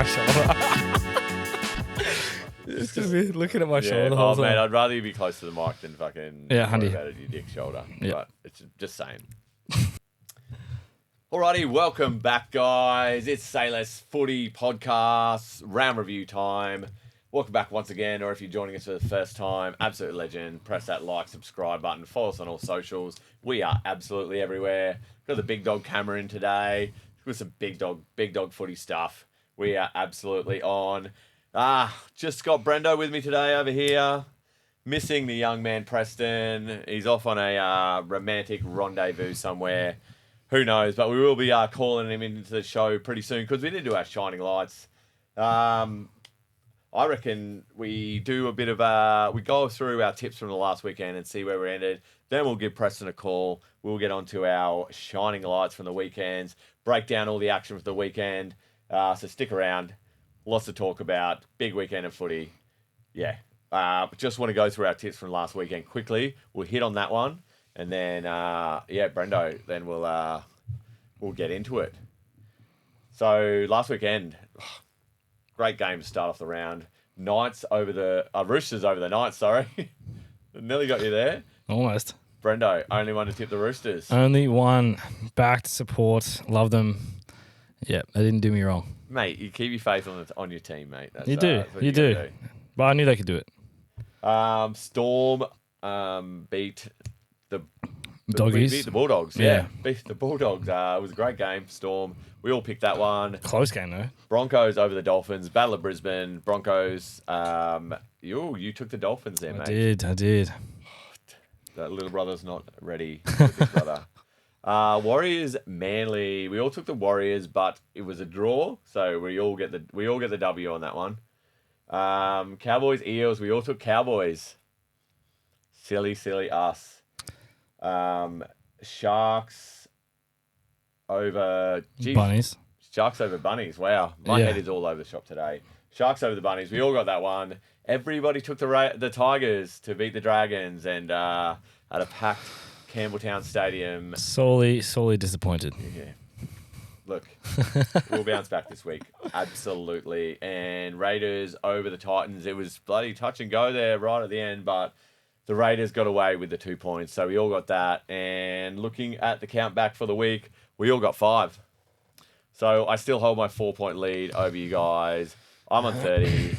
my shoulder. It's gonna be looking at my shoulder. Oh man, I'd rather you be close to the mic than fucking handy about it, your dick shoulder. Yeah. But it's just saying. Alrighty, welcome back, guys. It's Say Less Footy Podcast, round review time. Welcome back once again, or if you're joining us for the first time, absolute legend. Press that like, subscribe button. Follow us on all socials. We are absolutely everywhere. Got the big dog camera in today with some big dog footy stuff. We are absolutely on. Just got Brendo with me today over here. Missing the young man Preston. He's off on a romantic rendezvous somewhere. Who knows? But we will be calling him into the show pretty soon because we did do our shining lights. I reckon we do a bit of we go through our tips from the last weekend and see where we ended. Then we'll give Preston a call. We'll get on to our shining lights from the weekends, break down all the action for the weekend. So stick around. Lots to talk about. Big weekend of footy. Yeah. Just want to go through our tips from last weekend quickly. We'll hit on that one. And then, Brendo, then we'll get into it. So last weekend, great game to start off the round. Roosters over the Knights, sorry. Nearly got you there. Almost. Brendo, only one to tip the Roosters. Only one. Backed support. Love them. Yeah, they didn't do me wrong. Mate, you keep your faith on your team, mate. That's, you do. You do. But I knew they could do it. Storm beat the Doggies. beat the Bulldogs. Yeah. Beat the Bulldogs. It was a great game. Storm. We all picked that one. Close game, though. Broncos over the Dolphins. Battle of Brisbane. Broncos. You took the Dolphins there, mate. I did. That little brother's not ready. Big brother. Warriors, Manly. We all took the Warriors, but it was a draw, so we all get the W on that one. Cowboys, Eels. We all took Cowboys. Silly us. Sharks over Bunnies. Sharks over Bunnies. Wow, my head is all over the shop today. Sharks over the Bunnies. We all got that one. Everybody took the Tigers to beat the Dragons, and at a packed Campbelltown Stadium. Sorely disappointed. Yeah. Look, we'll bounce back this week. Absolutely. And Raiders over the Titans. It was bloody touch and go there right at the end, but the Raiders got away with the 2 points. So we all got that. And looking at the count back for the week, we all got 5. So I still hold my 4-point lead over you guys. I'm on 30.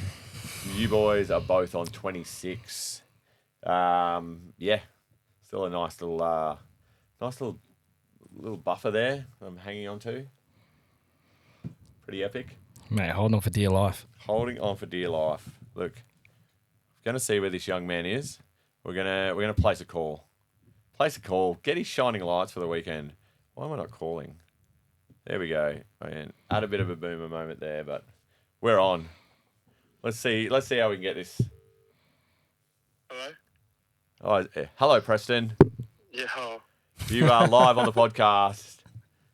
You boys are both on 26. Still a nice little buffer there I'm hanging on to. Pretty epic. Mate, holding on for dear life. Holding on for dear life. Look, we're going to see where this young man is. We're gonna place a call. Get his shining lights for the weekend. Why am I not calling? There we go. And add a bit of a boomer moment there, but we're on. Let's see how we can get this. Hello? Hello, Preston. Yeah. You are live on the podcast.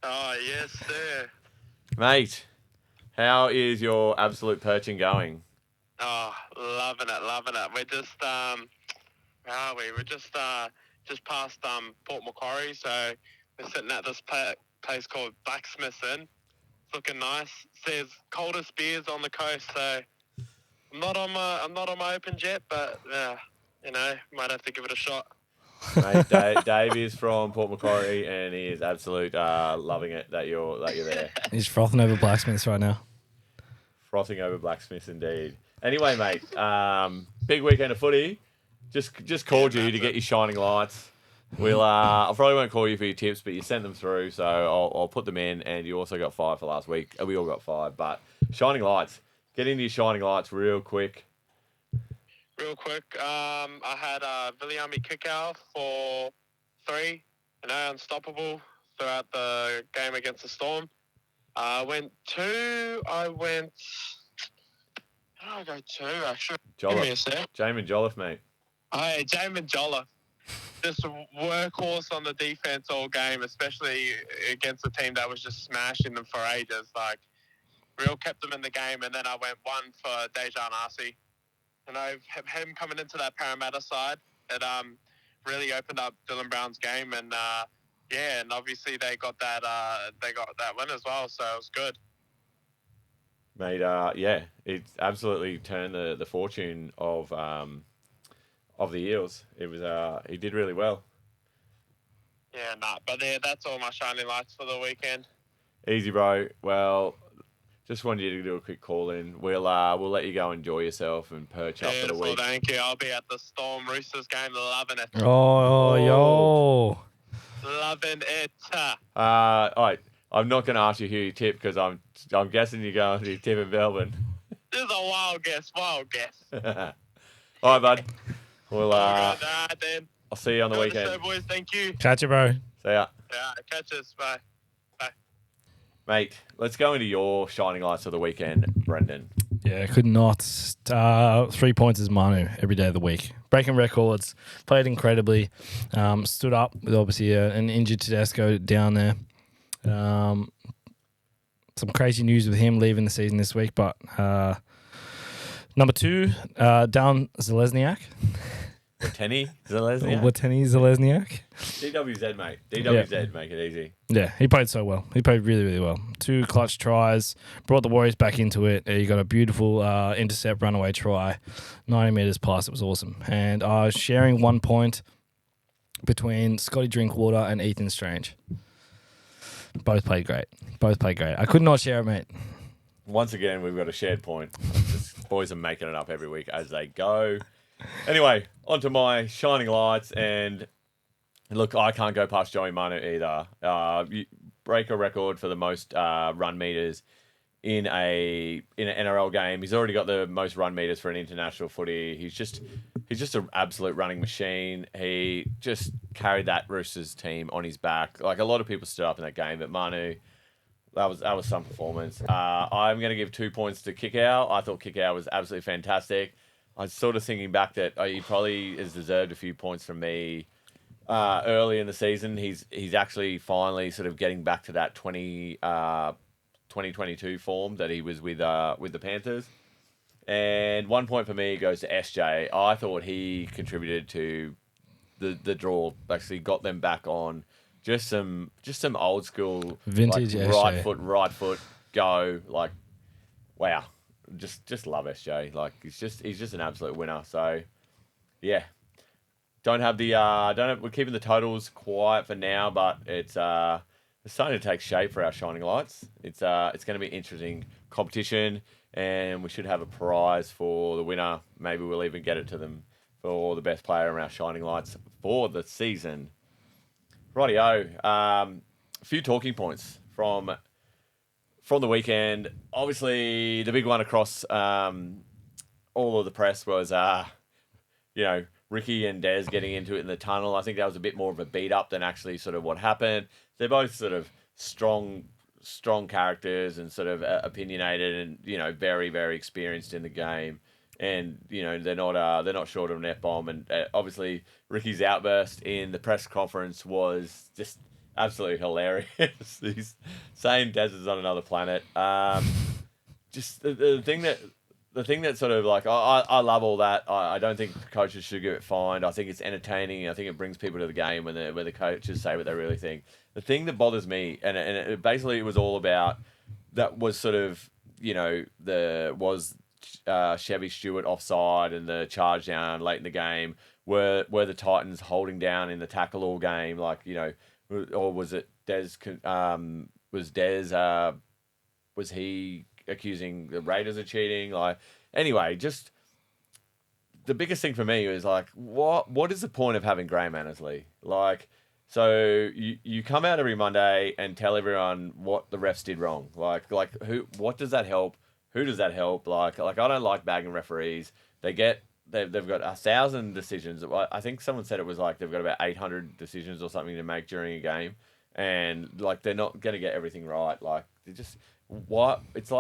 Oh, yes, sir. Mate, how is your absolute perching going? Oh, loving it. We're just, where are we? We're just past Port Macquarie, so we're sitting at this place called Blacksmith's Inn. It's looking nice. It says coldest beers on the coast, so I'm not on my open jet, but might have to give it a shot. Mate, Dave is from Port Macquarie, and he is absolute loving it that you're there. He's frothing over Blacksmiths right now. Frothing over Blacksmiths, indeed. Anyway, mate, big weekend of footy. Just called you to get your shining lights. I probably won't call you for your tips, but you sent them through, so I'll put them in. And you also got 5 for last week. We all got 5, but shining lights. Get into your shining lights real quick. I had Viliami Kickout for 3, unstoppable throughout the game against the Storm. Went 2. How did I go 2, actually? Jolliffe. Give me a sec. Jamin Jolliffe, mate. Hey, Jamin Jolliffe. Just a workhorse on the defense all game, especially against a team that was just smashing them for ages. Like, real kept them in the game, and then I went 1 for Dejan Arce. And him coming into that Parramatta side, it really opened up Dylan Brown's game, and and obviously they got that win as well, so it was good. Mate, yeah, it absolutely turned the fortune of the Eels. It was he did really well. Yeah, but that's all my shining lights for the weekend. Easy, bro. Well, just wanted you to do a quick call in. We'll let you go enjoy yourself and perch up for the Beautiful, week. thank you. I'll be at the Storm Roosters game, loving it. Yo. Loving it. All right. I'm not going to ask you who you tip because I'm guessing you're going to tip in Melbourne. This is a wild guess. All right, bud. Well, All good. Then. I'll see you on the Enjoy weekend. the show, boys. Thank you. Catch you, bro. See ya. Yeah, catch us. Bye. Mate, let's go into your shining lights of the weekend, Brendan. Yeah, could not. 3 points is Manu every day of the week. Breaking records, played incredibly. Stood up with obviously an injured Tedesco down there. Some crazy news with him leaving the season this week, but number 2, down Zalesniak. Wateni Zalesniak? Wateni Zalesniak. DWZ, mate. DWZ, make it easy. Yeah, he played so well. He played really, really well. 2 clutch tries, brought the Warriors back into it. He got a beautiful intercept runaway try, 90 metres plus. It was awesome. And sharing 1 point between Scotty Drinkwater and Ethan Strange. Both played great. I could not share it, mate. Once again, we've got a shared point. Just boys are making it up every week as they go. Anyway, on to my shining lights. And look, I can't go past Joey Manu either. You break a record for the most run meters in an NRL game. He's already got the most run meters for an international footy. He's just an absolute running machine. He just carried that Roosters team on his back. Like, a lot of people stood up in that game, but Manu, that was some performance. I'm going to give 2 points to Kickow. I thought Kickow was absolutely fantastic. I was sort of thinking back that he probably has deserved a few points from me early in the season. He's actually finally sort of getting back to that 2022 form that he was with the Panthers. And 1 point for me goes to SJ. I thought he contributed to the draw. Actually got them back on just some old school Vintage like, SJ. right foot go. Like, wow. Just love SJ. Like, he's just an absolute winner. So yeah. We're keeping the totals quiet for now, but it's starting to take shape for our shining lights. It's going to be interesting competition, and we should have a prize for the winner. Maybe we'll even get it to them for the best player in our shining lights for the season. Rightio. A few talking points from the weekend. Obviously, the big one across all of the press was Ricky and Des getting into it in the tunnel. I think that was a bit more of a beat up than actually sort of what happened. They're both sort of strong characters and sort of opinionated and, very, very experienced in the game. And, they're not short of an F-bomb. And obviously Ricky's outburst in the press conference was just absolutely hilarious. He's saying Des is on another planet. Just the thing that sort of like, I love all that. I don't think coaches should get fined. I think it's entertaining. I think it brings people to the game when the coaches say what they really think. The thing that bothers me, and it basically it was all about, that was sort of, Chevy Stewart offside and the charge down late in the game. Were the Titans holding down in the tackle all game? Like, or was it Des? Was he accusing the Raiders of cheating? Like, anyway, just the biggest thing for me was like, what is the point of having Graham Annesley? Like, so you come out every Monday and tell everyone what the refs did wrong. Like what does that help? Who does that help? Like I don't like bagging referees. They've got 1,000 decisions. I think someone said it was like they've got about 800 decisions or something to make during a game, and like they're not going to get everything right. Like, they just it's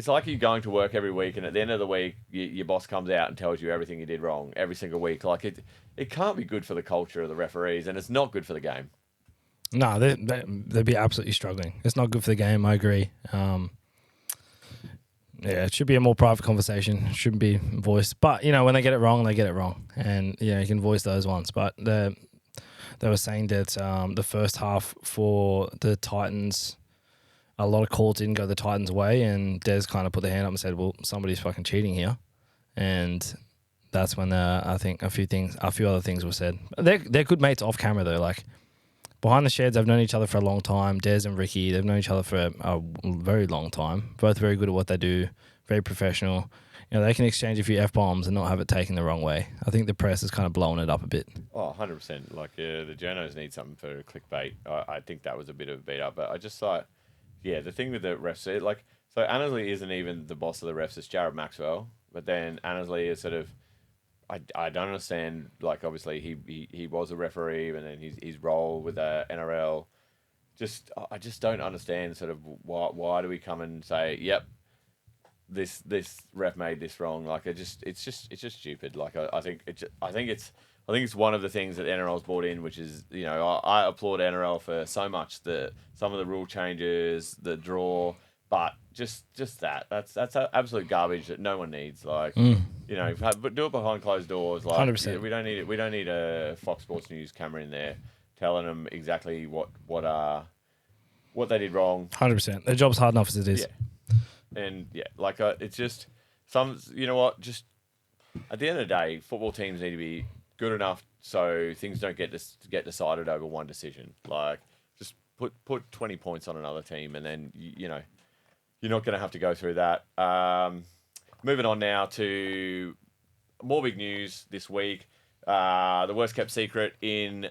like you going to work every week, and at the end of the week, your boss comes out and tells you everything you did wrong every single week. Like, it can't be good for the culture of the referees, and it's not good for the game. No, they'd be absolutely struggling. It's not good for the game. I agree. Yeah, it should be a more private conversation. It shouldn't be voiced. But, when they get it wrong, they get it wrong. And, you can voice those ones. But they were saying that the first half for the Titans, a lot of calls didn't go the Titans' way, and Des kind of put their hand up and said, well, somebody's fucking cheating here. And that's when I think a few other things were said. They're good mates off camera, though. Like, behind the sheds, they've known each other for a long time. Des and Ricky, they've known each other for a very long time. Both very good at what they do, very professional. You know, they can exchange a few F-bombs and not have it taken the wrong way. I think the press is kind of blowing it up a bit. Oh, 100%. Like, the journos need something for clickbait. I think that was a bit of a beat up, but I just thought, yeah, the thing with the refs, like, so Annesley isn't even the boss of the refs, it's Jared Maxwell, but then Annesley is sort of, I don't understand, like, obviously he was a referee, and then his role with the NRL, I just don't understand sort of why do we come and say, yep, this ref made this wrong. Like, it's just stupid. Like, I think it's one of the things that NRL's brought in, which is, you know, I applaud NRL for so much, some of the rule changes, the draw, but just that's absolute garbage that no one needs. Like, you know, but do it behind closed doors. Like, 100%. We don't need a Fox Sports News camera in there telling them exactly what they did wrong. 100%. Their job's hard enough as it is. Yeah. And yeah, like, it's just you know what, just at the end of the day, football teams need to be good enough so things don't get decided over one decision. Like, just put 20 points on another team, and then, you know, you're not going to have to go through that. Moving on now to more big news this week. The worst kept secret in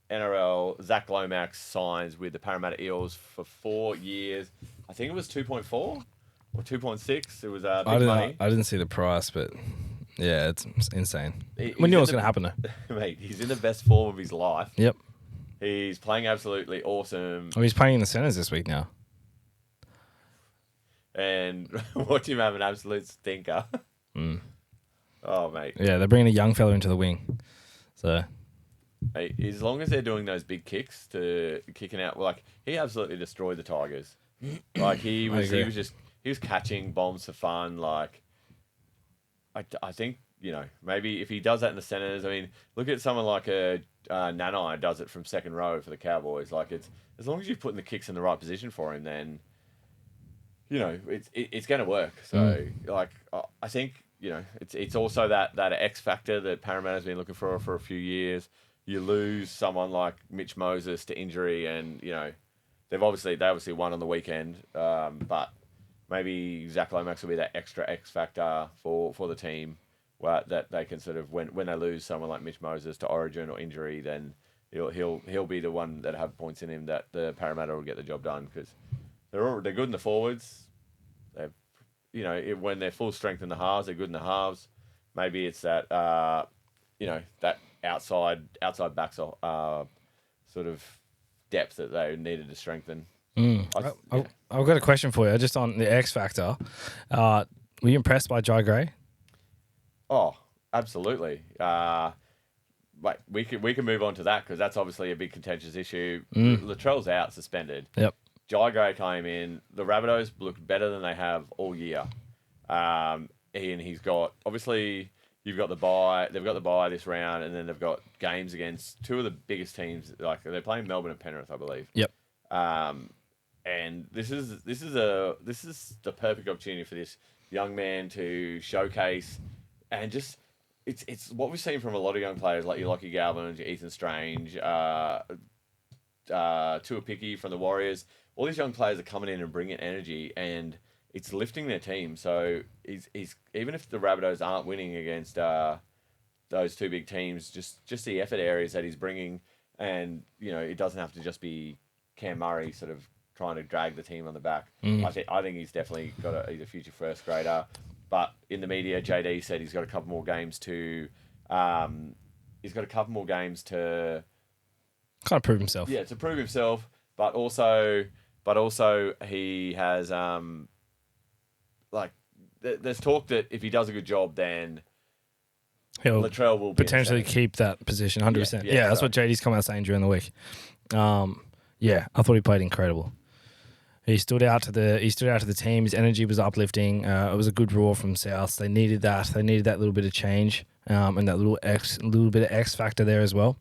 NRL, Zach Lomax signs with the Parramatta Eels for 4 years. I think it was 2.4 or 2.6. It was big money. I didn't see the price, but yeah, it's insane. We knew it was going to happen, though. Mate, he's in the best form of his life. Yep. He's playing absolutely awesome. Oh, he's playing in the centres this week now. And watch him have an absolute stinker. Oh, mate. Yeah, they're bringing a young fella into the wing. So, mate, as long as they're doing those big kicks to kicking out, like, he absolutely destroyed the Tigers. Like, he was catching bombs for fun. Like, I think, you know, maybe if he does that in the centres, I mean, look at someone like Nanai does it from second row for the Cowboys. Like, it's as long as you're putting the kicks in the right position for him, then, you know, it's going to work. So, like, I think, you know, it's also that X factor that Parramatta's been looking for a few years. You lose someone like Mitch Moses to injury, and, you know, they obviously won on the weekend, but maybe Zach Lomax will be that extra X factor for the team, where that they can sort of, when they lose someone like Mitch Moses to origin or injury, then he'll be the one that have points in him that the Parramatta will get the job done, because they're good in the forwards. They've, you know, when they're full strength in the halves, they're good in the halves. Maybe it's that you know, that outside backs sort of depth that they needed to strengthen. I've got a question for you, just on the X factor. Were you impressed by Jai Gray? Oh, absolutely. Like, we can move on to that, because that's obviously a big contentious issue. Latrell's out, suspended. Yep. Jai Gray came in. The Rabbitohs looked better than they have all year. And he's got, obviously, you've got the bye. They've got the bye this round, and then they've got games against two of the biggest teams. Like, they're playing Melbourne and Penrith, I believe. Yep. And this is the perfect opportunity for this young man to showcase, and just it's what we've seen from a lot of young players, like your Lockie Galvin, your Ethan Strange, Tuapiki from the Warriors. All these young players are coming in and bringing energy, and it's lifting their team. So he's even if the Rabbitohs aren't winning against those two big teams, just the effort areas that he's bringing, and, you know, it doesn't have to just be Cam Murray sort of trying to drag the team on the back. I think he's definitely got he's a future first grader. But in the media, JD said he's got a couple more games to kind of prove himself. Yeah, to prove himself, but also he has like, there's talk that if he does a good job, then Latrell will potentially keep that position 100%. Yeah, that's what JD's come out saying during the week. Yeah, I thought he played incredible. He stood out to the team. His energy was uplifting. It was a good roar from South. They needed that. They needed that little bit of change, and that little bit of X factor there as well.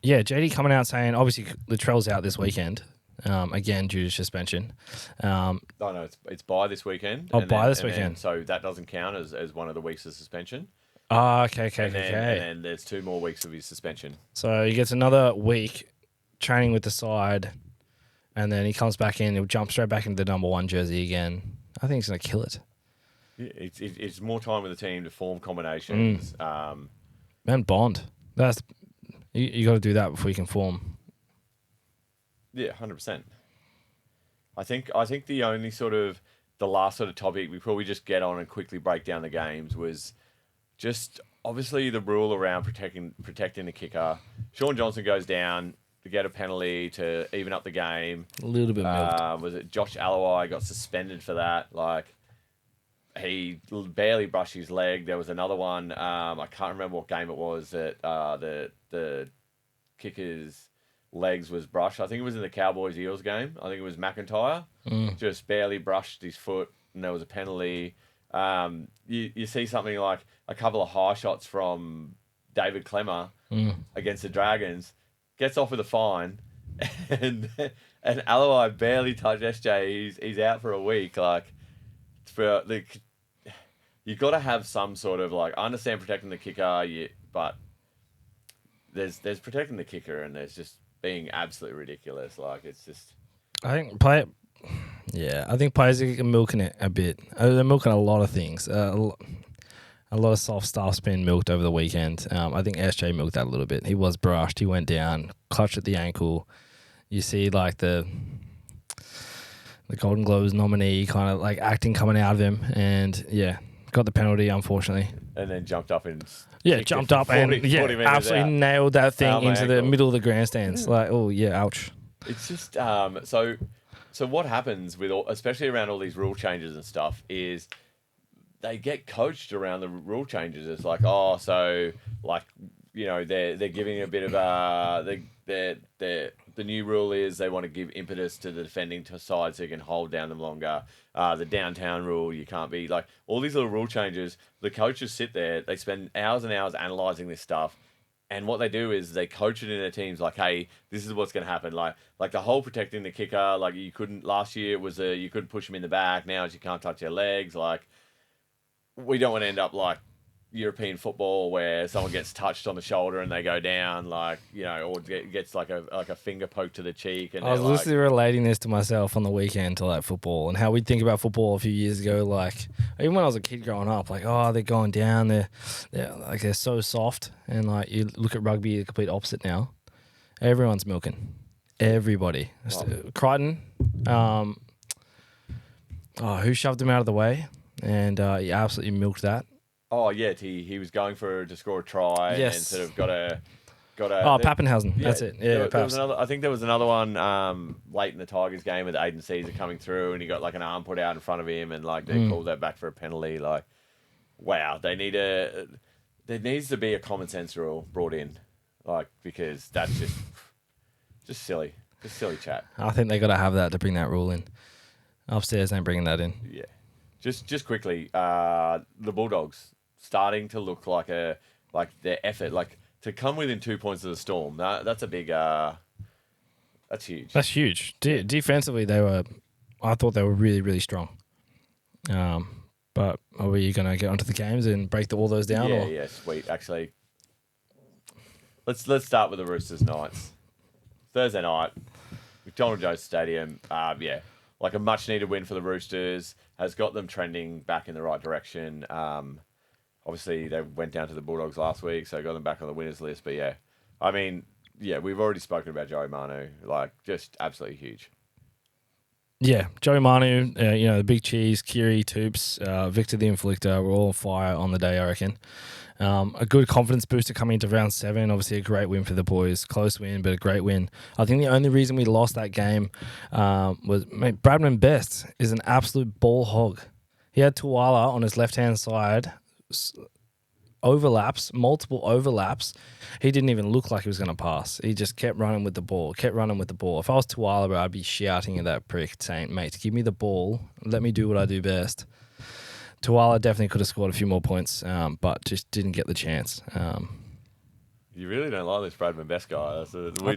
yeah, JD coming out saying obviously Latrell's out this weekend, again due to suspension. Oh no, it's bye this weekend. Oh, and bye then- this and then- weekend. so that doesn't count as one of the weeks of suspension. Okay. And then there's 2 more weeks of his suspension. So he gets another week training with the side, and then he comes back in. He'll jump straight back into the number 1 jersey again. I think he's going to kill it. Yeah, it's more time with the team to form combinations. And Bond. That's you got to do that before you can form. Yeah, 100%. I think the only the last sort of topic we probably just get on and quickly break down the games was just obviously the rule around protecting the kicker. Sean Johnson goes down to get a penalty to even up the game. A little bit milked. Was it Josh Alawai got suspended for that? Like, he barely brushed his leg. There was another one. I can't remember what game it was that the kicker's legs was brushed. I think it was in the Cowboys-Eels game. I think it was McIntyre. Just barely brushed his foot, and there was a penalty. You see something like a couple of high shots from David Clemmer against the Dragons, gets off with a fine, and Alawai barely touched SJ. He's out for a week. Like, you've got to have some sort of I understand protecting the kicker, but there's protecting the kicker, and there's just being absolutely ridiculous. Like, it's just. I think players are milking it a bit. They're milking a lot of things. A lot of soft stuff's been milked over the weekend. I think SJ milked that a little bit. He was brushed. He went down, clutched at the ankle. You see the Golden Globes nominee kind of acting coming out of him, and got the penalty, unfortunately. And then jumped up and jumped up 40 and meters absolutely out. nailed that thing My into the ankle. middle of the grandstands. Ouch. It's just so what happens with especially around all these rule changes and stuff is they get coached around the rule changes. It's they're giving a bit of the new rule is they want to give impetus to the defending side so you can hold down them longer. The downtown rule, you can't be all these little rule changes. The coaches sit there, they spend hours and hours analyzing this stuff. And what they do is they coach it in their teams hey, this is what's going to happen. Like the whole protecting the kicker, you couldn't, last year it was you couldn't push him in the back. Now you can't touch their legs. We don't want to end up like European football where someone gets touched on the shoulder and they go down, or gets like a finger poke to the cheek. And I was literally relating this to myself on the weekend to football and how we think about football a few years ago. Even when I was a kid growing up, they're going down, they're so soft, and you look at rugby, the complete opposite now. Everyone's milking, everybody. Crichton, who shoved him out of the way, and he absolutely milked that. Oh yeah, he was going to score a try Yes. and sort of got a. Pappenhausen. That's it. Yeah, there was another. I think there was another one late in the Tigers game with Aiden Caesar coming through, and he got an arm put out in front of him, and they called that back for a penalty. Wow, there needs to be a common sense rule brought in, because that's just silly, silly chat. I think they got to have that to bring that rule in. Upstairs, ain't bringing that in. Yeah, just quickly, the Bulldogs starting to look like their effort, to come within 2 points of the Storm. That's a big. That's huge. That's huge. Defensively, I thought they were really, really strong. But are we going to get onto the games and break all those down? Yeah, sweet. Actually, let's start with the Roosters Knights. Thursday night, McDonald Jones Stadium. A much needed win for the Roosters has got them trending back in the right direction. Obviously, they went down to the Bulldogs last week, so got them back on the winners list. But we've already spoken about Joey Manu. Just absolutely huge. Yeah, Joey Manu, the Big Cheese, Kiri, Toops, Victor the Inflictor were all on fire on the day, I reckon. A good confidence booster coming into round 7. Obviously, a great win for the boys. Close win, but a great win. I think the only reason we lost that game was Bradman Best is an absolute ball hog. He had Tuala on his left-hand side, multiple overlaps. He didn't even look like he was going to pass. He just kept running with the ball. If I was Tuala, bro, I'd be shouting at that prick saying, mate, give me the ball. Let me do what I do best. Tuala definitely could have scored a few more points, but just didn't get the chance. You really don't like this Bradman Best guy. That's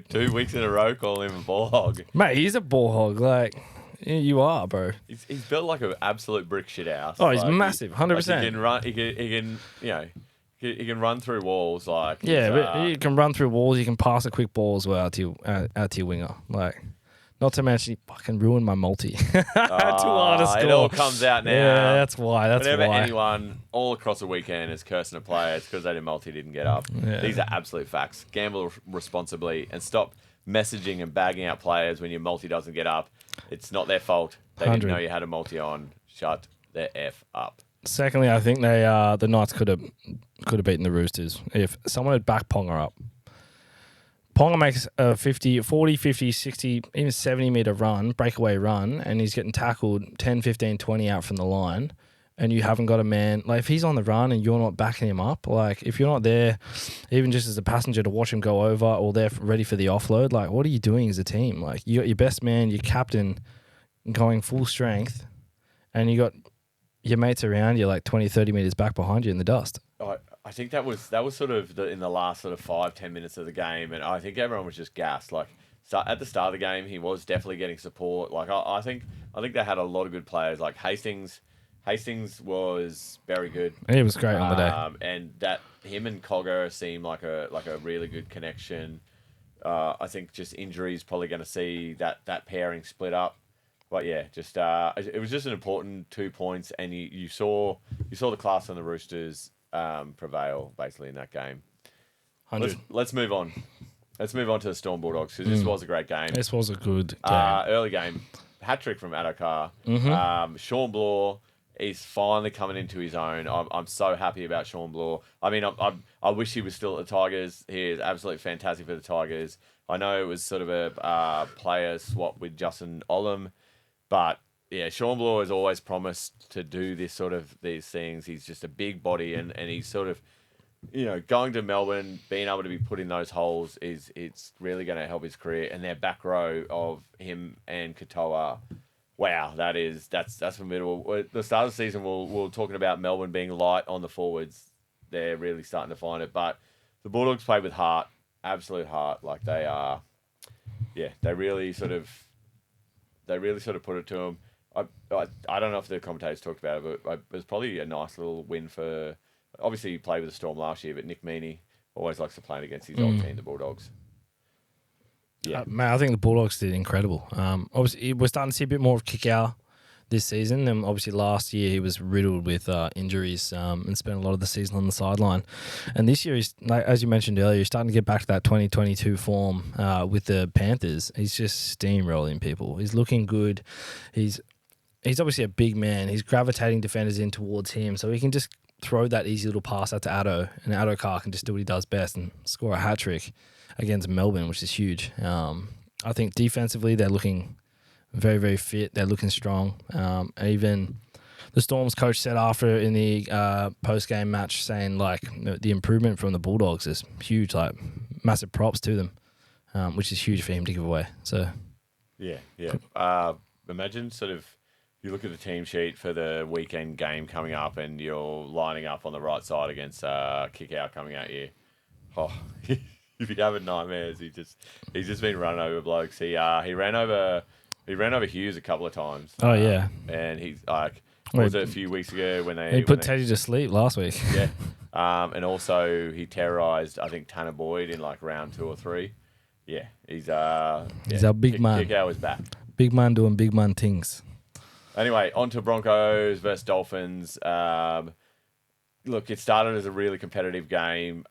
2 weeks in a row calling him a ball hog. Mate, he's a ball hog. Like, you are, bro. He's built like an absolute brick shit house. Oh, he's like, massive, 100%. He can run. He can. You know, he can run through walls. Like Yeah, but you can run through walls. You can pass a quick ball as well out to your winger. Like, not to mention he fucking ruined my multi. Too hard to score. It all comes out now. Yeah, that's why. Whenever anyone all across the weekend is cursing a player, it's because their multi didn't get up. Yeah. These are absolute facts. Gamble responsibly and stop messaging and bagging out players when your multi doesn't get up. It's not their fault. They 100. didn't know you had a multi on. Shut the F up. Secondly, I think the Knights could have beaten the Roosters if someone had backed Ponga up. Ponga makes a 40, 50, 60, even 70 metre run, breakaway run, and he's getting tackled 10, 15, 20 out from the line, and you haven't got a man. Like, if he's on the run and you're not backing him up, like, if you're not there, even just as a passenger to watch him go over or they're ready for the offload, like, what are you doing as a team? Like, you got your best man, your captain going full strength, and you got your mates around you like 20, 30 metres back behind you in the dust. I think that was sort of in the last sort of 5-10 minutes of the game, and I think everyone was just gassed. Like at the start of the game, he was definitely getting support. Like I think they had a lot of good players. Like Hastings was very good. He was great on the day, and that him and Cogger seemed like a really good connection. I think just injuries probably going to see that pairing split up. But yeah, just it was just an important 2 points, and you saw the class on the Roosters prevail basically in that game. Let's move on. Let's move on to the Storm Bulldogs because this was a great game. This was a good game. Early game, hat trick from Adokar. Sean Bloor is finally coming into his own. I'm so happy about Sean Bloor. I mean, I wish he was still at the Tigers. He is absolutely fantastic for the Tigers. I know it was sort of a player swap with Justin Olam, but yeah, Sean Bloor has always promised to do these things. He's just a big body, and he's sort of, going to Melbourne, being able to be put in those holes it's really going to help his career. And their back row of him and Katoa, wow, that's formidable. At the start of the season, we were talking about Melbourne being light on the forwards. They're really starting to find it, but the Bulldogs play with heart, absolute heart. Like they are, yeah, they really sort of put it to them. I don't know if the commentators talked about it, but it was probably a nice little win for. Obviously, he played with the Storm last year, but Nick Meaney always likes to play against his old team, the Bulldogs. Yeah, man, I think the Bulldogs did incredible. Obviously, we're starting to see a bit more of Kikau this season, and obviously last year he was riddled with injuries and spent a lot of the season on the sideline. And this year, he's, like, as you mentioned earlier, he's starting to get back to that 2022 form with the Panthers. He's just steamrolling people. He's looking good. He's obviously a big man. He's gravitating defenders in towards him, so he can just throw that easy little pass out to Addo, and Adokar can just do what he does best and score a hat-trick against Melbourne, which is huge. I think defensively they're looking very, very fit. They're looking strong. Even the Storm's coach said after in the post-game match saying, like, the improvement from the Bulldogs is huge, like massive props to them, which is huge for him to give away. So, yeah. Imagine sort of you look at the team sheet for the weekend game coming up, and you're lining up on the right side against Kikau coming at you. Oh, if you're having nightmares, he's just been running over blokes. He ran over Hughes a couple of times. Oh yeah, and he's like, was it a few weeks ago when they put Teddy to sleep last week? Yeah, and also he terrorized I think Tanner Boyd in like round 2 or 3. Yeah, he's our big man. Kikau is back. Big man doing big man things. Anyway, on to Broncos versus Dolphins. Look, it started as a really competitive game.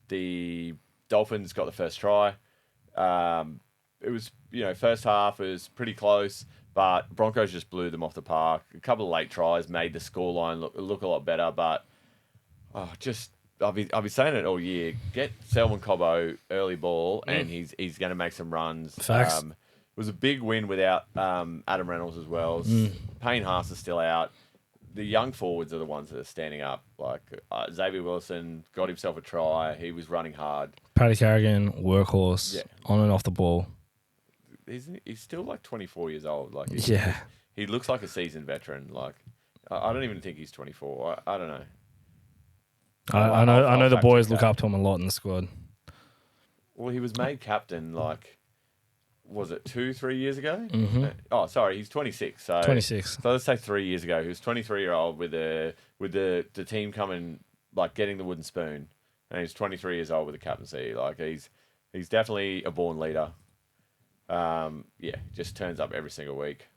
The Dolphins got the first try. It was, first half was pretty close, but Broncos just blew them off the park. A couple of late tries made the scoreline look a lot better, but I'll be saying it all year. Get Selwyn Cobbo early ball, and he's going to make some runs. Facts. It was a big win without Adam Reynolds as well. Payne Haas is still out. The young forwards are the ones that are standing up. Like Xavier Wilson got himself a try. He was running hard. Paddy Carrigan, workhorse, on and off the ball. He's still like 24 years old. Like he looks like a seasoned veteran. Like I don't even think he's 24. I don't know. I know the boys look up to him a lot in the squad. Well, he was made captain was it 2-3 years ago? Mm-hmm. Sorry, he's 26. So 26. So let's say 3 years ago, he was 23-year-old with the team coming getting the wooden spoon, and he's 23 years old with the captaincy. He's definitely a born leader. Just turns up every single week.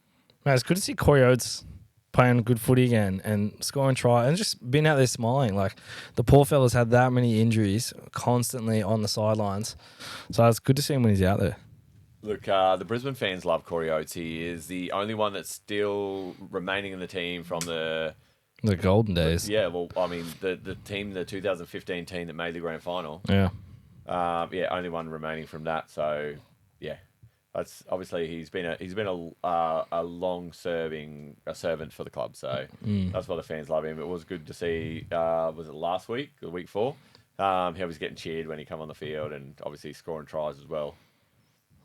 Man, it's good to see Corey Oates playing good footy again and scoring try and just being out there smiling. The poor fella's had that many injuries constantly on the sidelines, so it's good to see him when he's out there. Look, the Brisbane fans love Corey Oates. He is the only one that's still remaining in the team from the golden days. Yeah, well, I mean, the team, the 2015 team that made the grand final. Yeah. Only one remaining from that. So, yeah, that's obviously he's been a long servant for the club. So that's why the fans love him. It was good to see. Was it last week, the week before? He was getting cheered when he come on the field, and obviously scoring tries as well.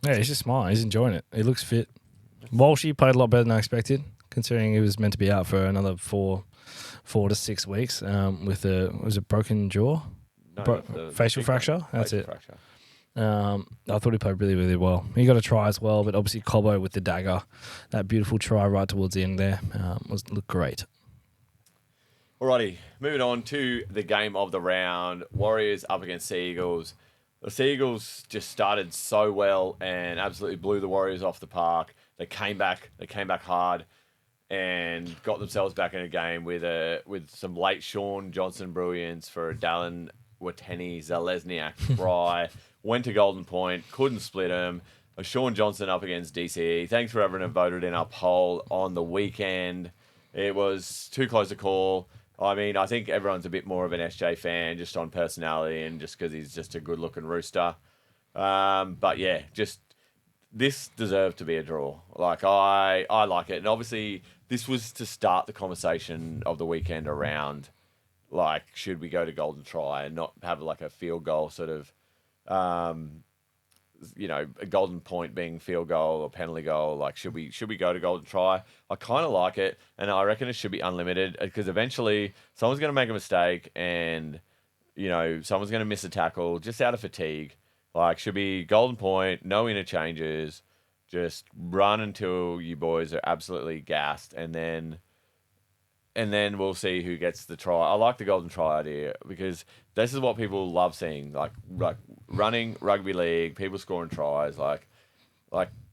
Yeah, he's just smiling. He's enjoying it. He looks fit. Walshy played a lot better than I expected, considering he was meant to be out for another 4 to 6 weeks with was it broken jaw? No, facial fracture? That's it. Fracture. I thought he played really, really well. He got a try as well, but obviously Cobbo with the dagger, that beautiful try right towards the end there, looked great. Alrighty, moving on to the game of the round. Warriors up against Sea Eagles. The Sea Eagles just started so well and absolutely blew the Warriors off the park. They came back hard and got themselves back in a game with some late Sean Johnson brilliance for a Dallin Wateni Zalesniak try. Went to Golden Point, couldn't split him. Sean Johnson up against DCE. Thanks for everyone who voted in our poll on the weekend. It was too close to call. I mean, I think everyone's a bit more of an SJ fan just on personality and just because he's just a good-looking rooster. But yeah, just this deserved to be a draw. I like it. And obviously, this was to start the conversation of the weekend around, should we go to golden try and not have a field goal sort of, a golden point being field goal or penalty goal. Should we go to golden try? I kind of like it, and I reckon it should be unlimited because eventually someone's going to make a mistake and, someone's going to miss a tackle just out of fatigue. Should be golden point, no interchanges, just run until you boys are absolutely gassed, and then we'll see who gets the try. I like the golden try idea because this is what people love seeing, running rugby league, people scoring tries,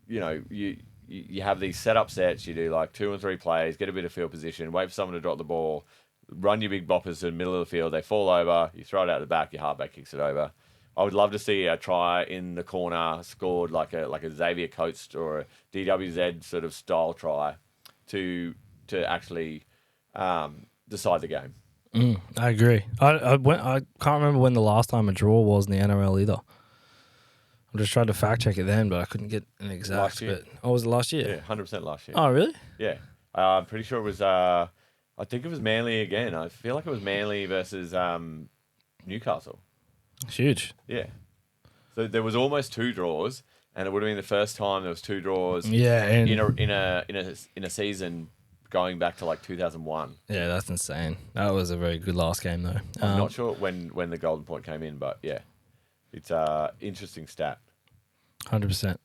you have these set-up sets, you do 2 and 3 plays, get a bit of field position, wait for someone to drop the ball, run your big boppers to the middle of the field, they fall over, you throw it out the back, your halfback kicks it over. I would love to see a try in the corner scored like a Xavier Coates or a DWZ sort of style try to actually decide the game. I agree. I can't remember when the last time a draw was in the NRL either. I just tried to fact check it then, but I couldn't get an exact. Last year. Was it last year? Yeah, 100% last year. Oh, really? Yeah. I'm pretty sure it was, I think it was Manly again. I feel like it was Manly versus Newcastle. It's huge. Yeah. So there was almost 2 draws, and it would have been the first time there was 2 draws. Yeah, and in a season going back to 2001. Yeah, that's insane. That was a very good last game though. I'm not sure when the golden point came in, but yeah, it's a interesting stat. 100%.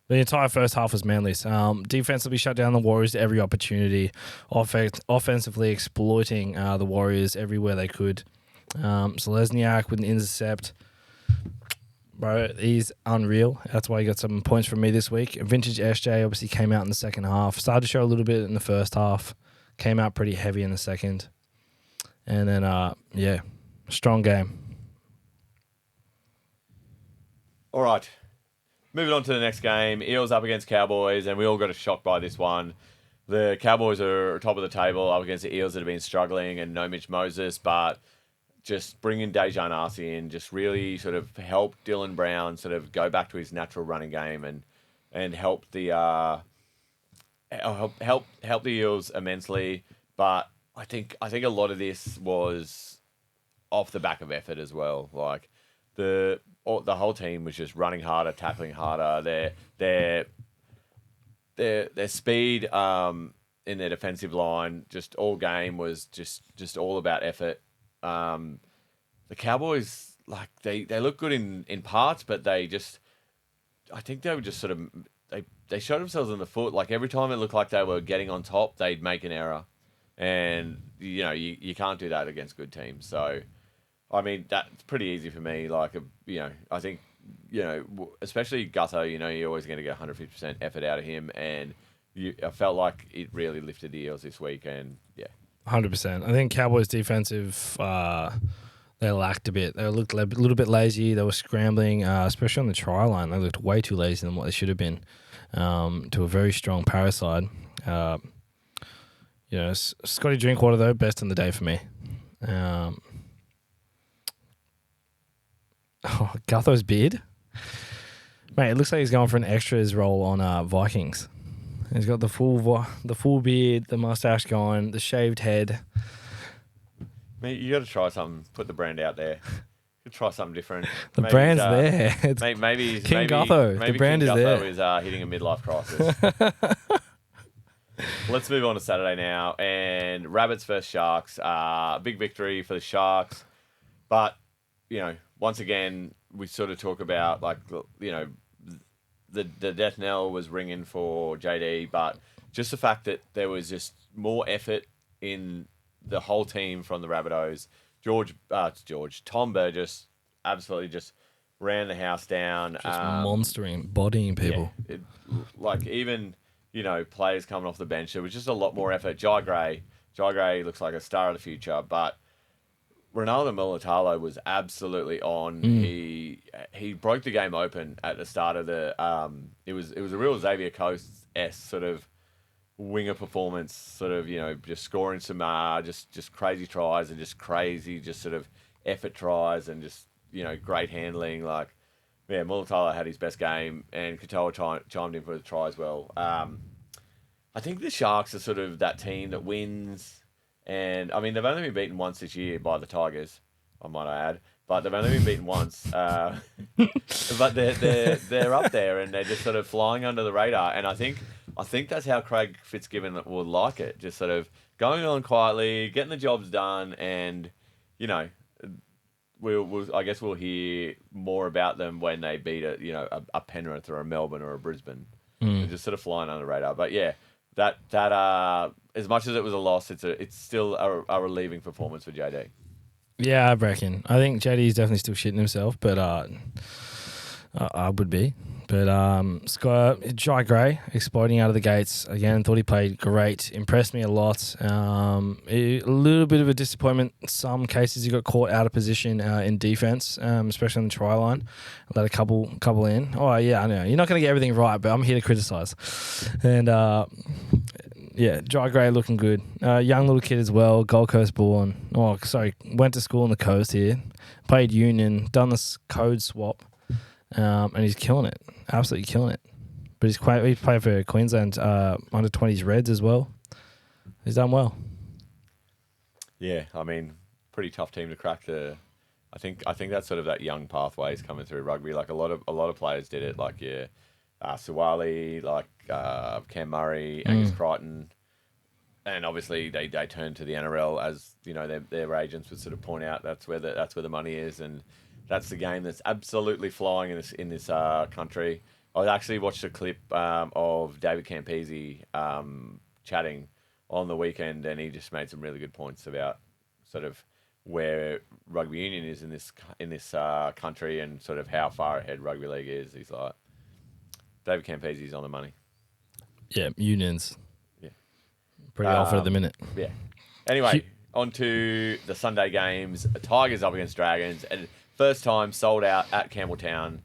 The entire first half was Manly's. Defensively shut down the Warriors at every opportunity, offensively exploiting the Warriors everywhere they could. Zalesniak with an intercept. Bro, he's unreal. That's why he got some points from me this week. Vintage SJ obviously came out in the second half. Started to show a little bit in the first half. Came out pretty heavy in the second. And then, strong game. All right. Moving on to the next game. Eels up against Cowboys, and we all got a shock by this one. The Cowboys are top of the table up against the Eels that have been struggling and no Mitch Moses, but just bringing Dejan Arce in just really sort of help Dylan Brown sort of go back to his natural running game and help the help the Eels immensely. But I think a lot of this was off the back of effort as well. The whole team was just running harder, tackling harder. Their speed in their defensive line just all game was just all about effort. The Cowboys like they look good in parts, but I think they were just sort of they shot themselves in the foot. Like every time it looked like they were getting on top, they'd make an error, and you can't do that against good teams. So, I mean that's pretty easy for me. Like I think especially Gutho, you're always going to get 150% effort out of him, and I felt like it really lifted the Eels this week, and yeah. 100%. I think Cowboys defensive, they lacked a bit. They looked a little bit lazy. They were scrambling, especially on the try line. They looked way too lazy than what they should have been to a very strong power side. Scotty Drinkwater, though, best in the day for me. Gutho's beard. Mate, it looks like he's going for an extras role on Vikings. He's got the full beard, the mustache going, the shaved head. Mate, you got to try something. Put the brand out there. You try something different. The brand's there. It's maybe King Gutho. Maybe The brand King is Gutho there. is hitting a midlife crisis. Let's move on to Saturday now, and Rabbits versus Sharks. Big victory for the Sharks, but once again we sort of talk about the death knell was ringing for JD, but just the fact that there was just more effort in the whole team from the Rabbitohs. Tom Burgess absolutely just ran the house down. Just monstering, bodying people. Yeah, even players coming off the bench, there was just a lot more effort. Jai Gray looks like a star of the future, but Ronaldo Mulatalo was absolutely on. He broke the game open at the start of the. It was a real Xavier Coates-esque sort of winger performance. Sort of just scoring some just crazy tries and just crazy sort of effort tries and just great handling. Mulatalo had his best game, and Katoa chimed in for the try as well. I think the Sharks are sort of that team that wins. And I mean, they've only been beaten once this year by the Tigers, I might add. But they've only been beaten once. But they're up there, and they're just sort of flying under the radar. And I think that's how Craig Fitzgibbon would like it, just sort of going on quietly, getting the jobs done, and I guess we'll hear more about them when they beat a Penrith or a Melbourne or a Brisbane. They're just sort of flying under the radar. But yeah. That as much as it was a loss, it's still a relieving performance for JD. Yeah, I reckon. I think JD's definitely still shitting himself, but I would be. But Jai Gray exploding out of the gates again. Thought he played great. Impressed me a lot. A little bit of a disappointment. In some cases he got caught out of position in defense, especially on the try line. Let a couple in. Oh yeah, I know you're not going to get everything right, but I'm here to criticize. And Jai Gray looking good. Young little kid as well. Gold Coast born. Oh, sorry, went to school on the coast here. Played union. Done this code swap. And he's killing it, absolutely killing it. But he's played for Queensland under 20s Reds as well. He's done well. Yeah, I mean, pretty tough team to crack. I think that's sort of that young pathway is coming through rugby. Like a lot of players did it. Like Suwali, Cam Murray, Angus Crichton, and obviously they turned to the NRL as their agents would sort of point out that's where the money is, and that's the game that's absolutely flying in this country. I actually watched a clip of David Campese chatting on the weekend, and he just made some really good points about sort of where rugby union is in this country and sort of how far ahead rugby league is. He's like, David Campese's on the money. Yeah, unions. Yeah, pretty alpha at the minute. Yeah. Anyway, on to the Sunday games. Tigers up against Dragons, and first time sold out at Campbelltown.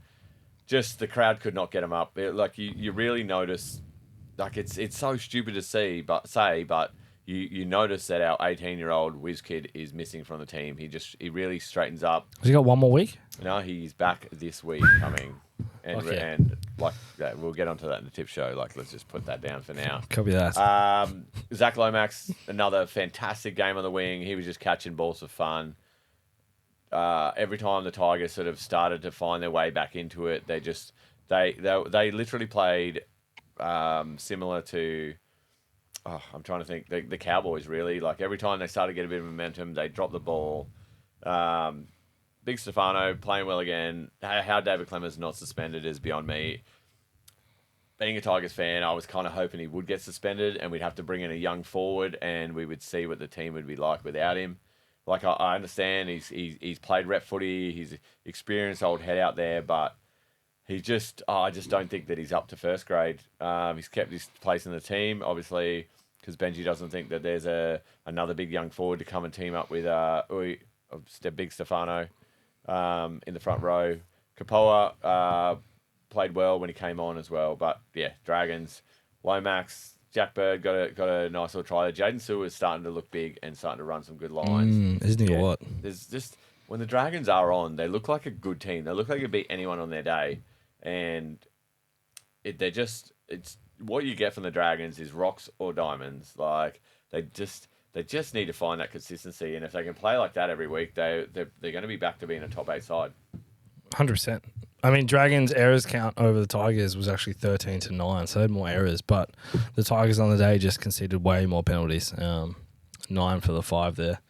Just the crowd could not get them up. You really notice, it's so stupid to see, but you notice that our 18-year-old whiz kid is missing from the team. He really straightens up. Has he got one more week? No, he's back this week coming. And, Okay. and we'll get onto that in the tip show. Let's just put that down for now. Copy that. Zach Lomax, another fantastic game on the wing. He was just catching balls for fun. Every time the Tigers sort of started to find their way back into it, they literally played similar to. Oh, I'm trying to think. The Cowboys really. Every time they started to get a bit of momentum, they dropped the ball. Big Stefano playing well again. How David Clemens not suspended is beyond me. Being a Tigers fan, I was kind of hoping he would get suspended and we'd have to bring in a young forward and we would see what the team would be like without him. Like, I understand he's played rep footy, he's experienced old head out there, but I just don't think that he's up to first grade. He's kept his place in the team, obviously, because Benji doesn't think that there's another big young forward to come and team up with Big Stefano in the front row. Kapoa played well when he came on as well. But, yeah, Dragons, Lomax, Jack Bird got a nice little try there. Jaden Sewer is starting to look big and starting to run some good lines. Isn't he a lot? There's just... When the Dragons are on, they look like a good team. They look like they could beat anyone on their day. And it's what you get from the Dragons is rocks or diamonds. Like they just need to find that consistency. And if they can play like that every week, they're going to be back to being a top 8 side. 100%. I mean, Dragons' errors count over the Tigers was actually 13-9, so they had more errors. But the Tigers on the day just conceded way more penalties. 9 for the 5 there.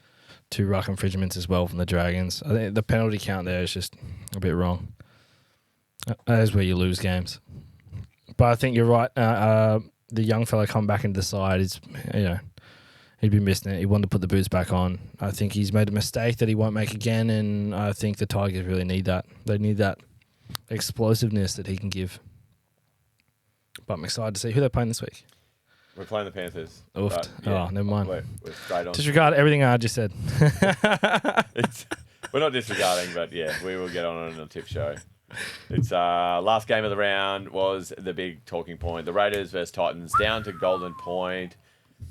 2 ruck infringements as well from the Dragons. I think the penalty count there is just a bit wrong. That is where you lose games. But I think you're right. The young fella come back into the side is, he'd be missing it. He wanted to put the boots back on. I think he's made a mistake that he won't make again, and I think the Tigers really need that. They need that explosiveness that he can give. But I'm excited to see who they're playing this week. We're playing the Panthers. Oofed. Never mind. We're straight on. Disregard everything I just said. We're not disregarding, but yeah, we will get on the tip show. It's last game of the round was the big talking point. The Raiders versus Titans down to Golden Point.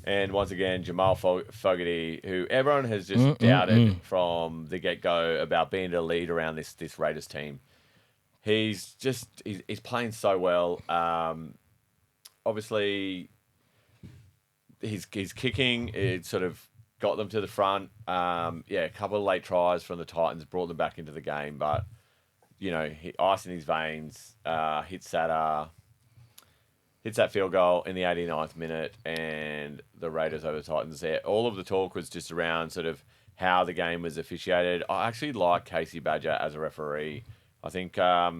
And once again, Jamal Fogarty, who everyone has just doubted from the get-go about being the lead around this Raiders team. He's playing so well. Obviously, his kicking, it sort of got them to the front. A couple of late tries from the Titans brought them back into the game, but ice in his veins, hits that field goal in the 89th minute, and the Raiders over the Titans there. All of the talk was just around sort of how the game was officiated. I actually like Casey Badger as a referee. I think I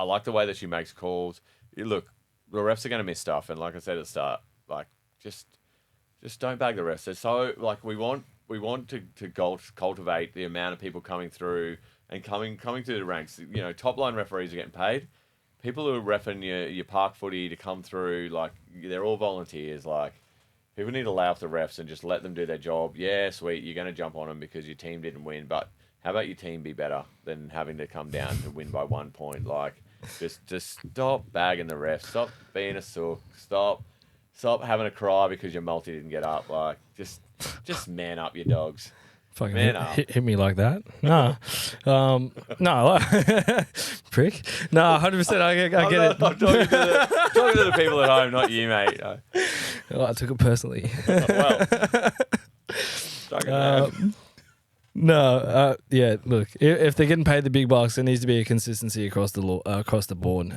like the way that she makes calls. Look, the refs are going to miss stuff, and like I said at the start, like just don't bag the refs. They're so like we want to cultivate the amount of people coming through and coming through the ranks. Top line referees are getting paid. People who are reffing your park footy to come through, like they're all volunteers. Like people need to lay off the refs and just let them do their job. Yeah, sweet, you're going to jump on them because your team didn't win, but how about your team be better than having to come down to win by 1 point? Like, just stop bagging the refs. Stop being a sook. Stop having a cry because your multi didn't get up. Like, just man up, you dogs. Fucking man up. hit me like that? No. No. Prick. No, 100%. I get it. I'm talking to the people at home, not you, mate. I took it personally. Well, no, look, if they're getting paid the big bucks, there needs to be a consistency across the board.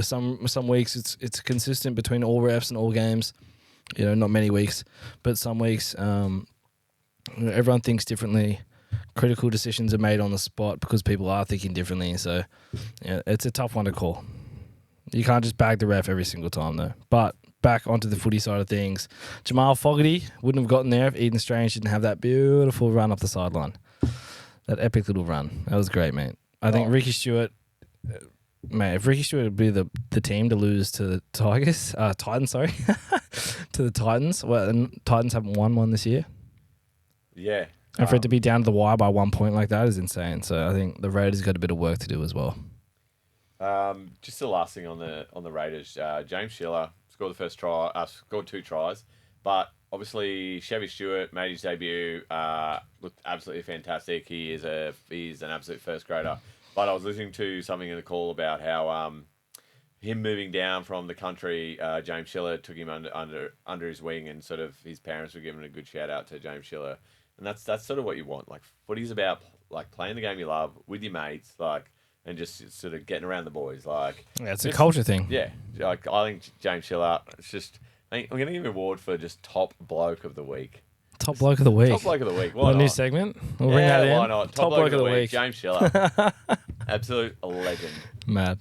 Some weeks it's consistent between all refs and all games. Not many weeks, but some weeks, everyone thinks differently. Critical decisions are made on the spot because people are thinking differently. So, it's a tough one to call. You can't just bag the ref every single time, though. But back onto the footy side of things, Jamal Fogarty wouldn't have gotten there if Eden Strange didn't have that beautiful run off the sideline. That epic little run. That was great, mate. I think Ricky Stewart, if Ricky Stewart would be the team to lose to the Titans, to the Titans. Well, and Titans haven't won one this year. Yeah. And for it to be down to the wire by 1 point like that is insane. So I think the Raiders got a bit of work to do as well. Just the last thing on the Raiders, James Schiller scored the first try, scored 2 tries, but obviously Chevy Stewart made his debut, looked absolutely fantastic. He's an absolute first grader. But I was listening to something in the call about how him moving down from the country, James Schiller took him under his wing, and sort of his parents were giving a good shout out to James Schiller, and that's sort of what you want. Like footy's about like playing the game you love with your mates, like. And just sort of getting around the boys, like it's a culture thing. Yeah, like I think James Schiller. It's just I'm going to give him an award for just top bloke of the week. Top bloke of the week. Top bloke of the week. Why What, a not? new segment? We'll bring Yeah, that in. why not? Top bloke of the week. James Schiller. Absolute legend. Mad.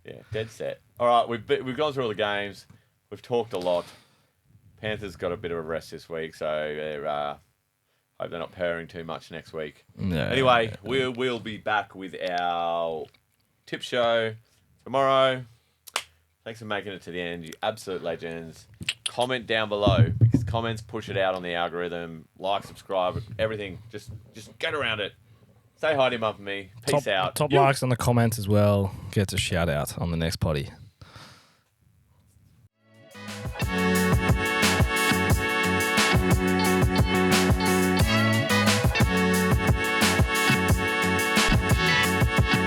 Yeah, dead set. All right, we've gone through all the games. We've talked a lot. Panthers got a bit of a rest this week, so they're hope they're not purring too much next week. No. Anyway, we'll be back with our tip show tomorrow. Thanks for making it to the end, you absolute legends. Comment down below because comments push it out on the algorithm. Like, subscribe, everything. Just get around it. Say hi to your mum for me. Peace out. Top likes on the comments as well. Gets a shout out on the next potty.